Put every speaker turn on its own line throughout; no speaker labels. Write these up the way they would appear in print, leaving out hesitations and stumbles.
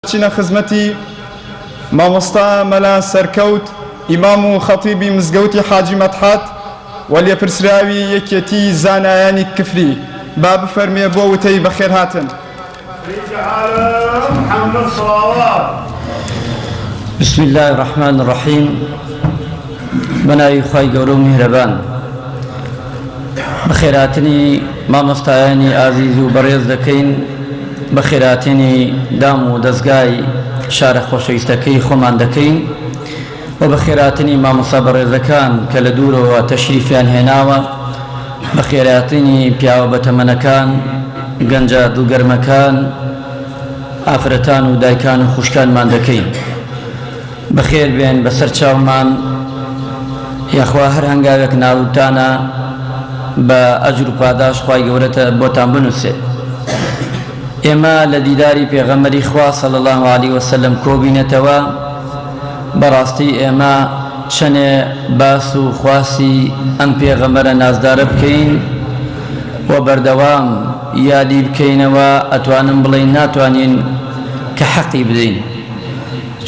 چینە خزمەتی مامۆستا مەلا سەرکەوت ئیمام و خەتیبی مزگەوتی حاجی مەدحەت و لێپرسراوی یەکێتی زانایانی کفری با بفەرمێ بۆ وتەی بەخێر هاتن.
بسم الله الرحمن الرحيم. بناوی خوای گەورە و میهرەبان، بەخێراتنی مامۆستایانی ئازیز و بەڕێز دەکەین، بەخێراتنی دام و دەستگای شارە خۆشەویستەکەی خۆمان دەکەین و بەخێراتنی مامۆستا بەڕێزەکان کە لە دوورەوە تەشریفیان هێناوە، بەخێراتنی پیاوە بەتەمەنەکان، گەنجە دڵگەرمەکان، ئافرەتان و دایکان و خوشکانمان دەکەین. بەخێر بێن بەسەر چاومان، یاخوا هەر هەنگاوێک ناوتانە بە ئەجر و پاداش خوای گەورەتە بۆتان بنووسێ. ئێمە لە دیداری پێغەمبەری خوا صلی الله علیه وسلم کۆبینەتەوە. بەڕاستی ئێمە چەنێ باس و خواسی ئەم پێغەمبەرە نازدارە بکەین و بەردەوام یادی بکەینەوە، ئەتوانم بڵێین ناتوانین کە حەقی بدەین،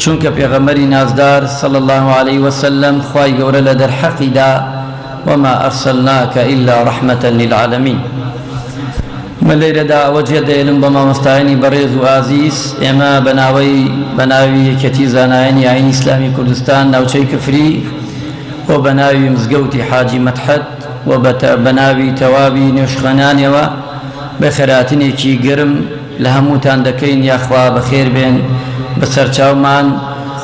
چونکە پێغەمبەری نازدار صلی الله علیه وسلم خوای گەورە لە دەرحەقیدا وما ئەرسەلناکە ئیلا ڕەحمەتە للعالەمین. من لێرەدا ئەوە جێ دەێنم بە مامۆستایانی بەڕێز و ئازیز، ئێمە بەناوی یەکێتی زانایانی ئاینی ئیسلامی کوردستان ناوچەی کفری و بەناوی مزگەوتی حاجی مەدحەت و بەناوی تەوابی نوێشخانانەوە بەخێراتنێکی گرم لە هەمووتان دەکەین. یاخوا بەخێر بێن بەسەر چاومان،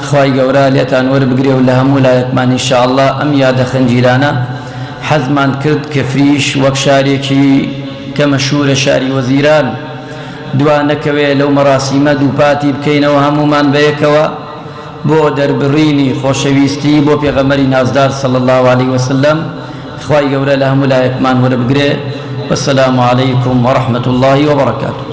خوای گەورە لێتان وەربگرێ و لە هەموو لایەکمان ئینشاءالله. ئەم یادە خەنجیرانە حەزمان کرد کەفریش وەک شارێکی کە مەشهورە شاری وەزیران دوا نەکەوێ لەو مەراسیمە دووپاتی بکەینەوە هەمومان بەیەکەوە بۆ دەربڕینی خۆشەویستی بۆ پێغەمبەری نازدار صلی الله علیه وسلم. خوای گەورە لە هەموو لایەکمان وەربگرێ. والسلام علیکم ورحمة الله وبركاته.